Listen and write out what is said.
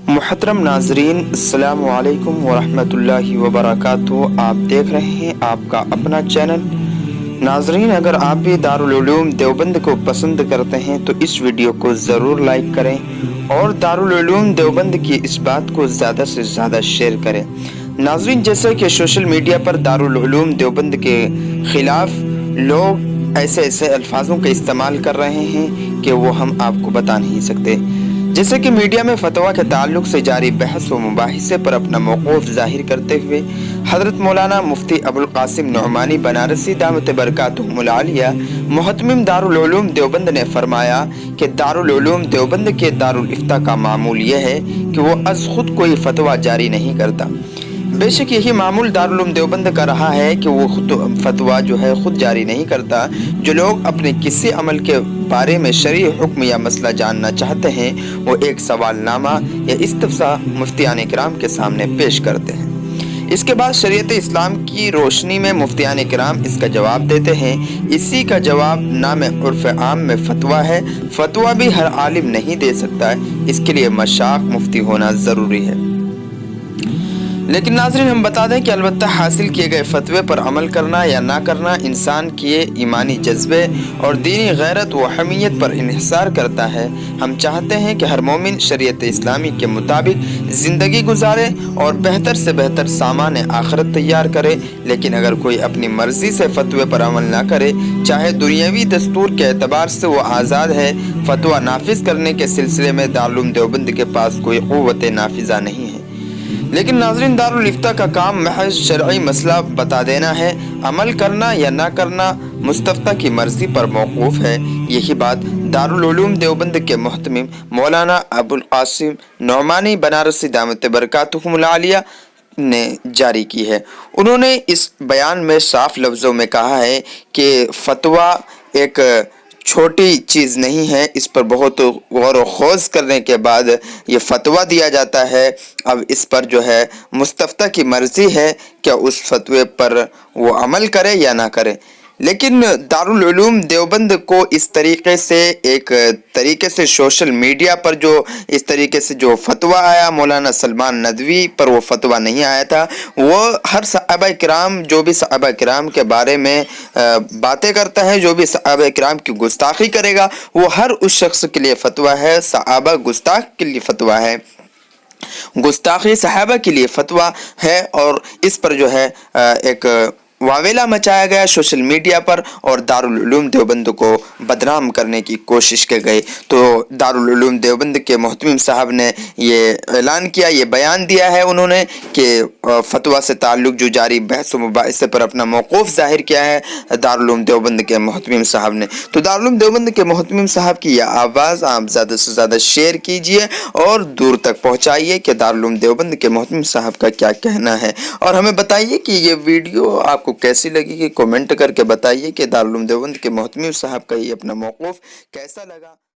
मुहतरम नाजरीन, अस्सलामु अलैकुम वरहमतुल्लाहि वबरकातुहू। आप देख रहे हैं आपका अपना चैनल। नाजरीन, अगर आप भी दारुल उलूम देवबंद को पसंद करते हैं तो इस वीडियो को ज़रूर लाइक करें और दारुल उलूम देवबंद की इस बात को ज़्यादा से ज़्यादा शेयर करें। नाजरीन, जैसे कि सोशल मीडिया पर दारुल उलूम देवबंद के ख़िलाफ़ लोग ऐसे ऐसे अल्फाजों का इस्तेमाल कर रहे हैं कि वो हम आपको बता नहीं सकते। जैसे कि मीडिया में फतवा के ताल्लुक से जारी बहस व मुबाहिसे पर अपना मौक़ूफ़ ज़ाहिर करते हुए हज़रत मौलाना मुफ्ती अबुल क़ासिम नौमानी बनारसी दामत बरकातुहुमुल आलिया मुहतमिम दारुल उलूम देवबंद ने फरमाया कि दारुल उलूम देवबंद के दारुल इफ्ता का मामूल यह है कि वो अज़ खुद कोई फतवा जारी नहीं करता। बेशक यही मामूल दारुल उलूम देवबंद का रहा है कि वो खुद फतवा जो है खुद जारी नहीं करता। जो लोग अपने किसी अमल के बारे में शरई हुक्म या मसला जानना चाहते हैं वो एक सवालनामा या इस्तफ्सा मुफ्तियान इकराम के सामने पेश करते हैं। इसके बाद शरीयत इस्लाम की रोशनी में मुफ्तियान किराम इसका जवाब देते हैं। इसी का जवाब नाम उर्फ आम में फतवा है। फतवा भी हर आलिम नहीं दे सकता है, इसके लिए मशाक मुफ्ती होना ज़रूरी है। लेकिन नाज़रीन, हम बता दें कि अलबत्ता हासिल किए गए फतवे पर अमल करना या ना करना इंसान के ईमानी जज्बे और दीनी गैरत व हमीयत पर इन्हिसार करता है। हम चाहते हैं कि हर मोमिन शरीयत इस्लामी के मुताबिक ज़िंदगी गुजारे और बेहतर से बेहतर सामान आखिरत तैयार करे। लेकिन अगर कोई अपनी मर्ज़ी से फतवे पर अमल ना करे, चाहे दुनियावी दस्तूर के एतबार से वो आज़ाद है, फतवा नाफिज करने के सिलसिले में दारुल उलूम देवबंद के पास कोई क़ुव्वत नाफिज़ा नहीं है। लेकिन नाज़रीन, दारुल इफ्ता का काम महज शरई मसला बता देना है। अमल करना या ना करना मुस्तफ्ता की मर्ज़ी पर मौक़ूफ़ है। यही बात दारुल उलूम देवबंद के मुहतमिम मौलाना अबुल क़ासिम नौमानी बनारसी दामत बरकातुहुमुल आलिया ने जारी की है। उन्होंने इस बयान में साफ लफ्ज़ों में कहा है कि फ़तवा एक छोटी चीज़ नहीं है, इस पर बहुत गौर व खोज करने के बाद ये फतवा दिया जाता है। अब इस पर जो है मुस्तफ्ता की मर्ज़ी है क्या उस फतवे पर वो अमल करे या ना करे। लेकिन दारुल उलूम देवबंद को इस तरीके से सोशल मीडिया पर जो इस तरीके से जो फतवा आया, मौलाना सलमान नदवी पर वो फतवा नहीं आया था। वो हर सहाबा किराम, जो भी सहाबा किराम के बारे में बातें करता है, जो भी सहाबा किराम की गुस्ताखी करेगा, वो हर उस शख्स के लिए फतवा है। सहाबा गुस्ताख के लिए फतवा है, गुस्ताखी सहाबा के लिए फतवा है। और इस पर जो है एक वावेला मचाया गया सोशल मीडिया पर और दारुल उलूम देवबंद को बदनाम करने की कोशिश की गई। तो दारुल उलूम देवबंद के मुहतमिम साहब ने ये ऐलान किया, ये बयान दिया है उन्होंने कि फतवा से ताल्लुक़ जो जारी बहस व मुबाहिसे पर अपना मौक़ूफ़ ज़ाहिर किया है दारुल उलूम देवबंद के मुहतमिम साहब ने। तो दारुल उलूम देवबंद के मुहतमिम साहब की यह आवाज़ आप ज़्यादा से ज़्यादा शेयर कीजिए और दूर तक पहुँचाइए कि दारुल उलूम देवबंद के मुहतमिम साहब का क्या कहना है। और हमें बताइए कि ये वीडियो आपको कैसी लगी, कि कमेंट करके बताइए कि दारुल उलूम देवबंद के मुहतमिम साहब का ये अपना मौक़ूफ़ कैसा लगा।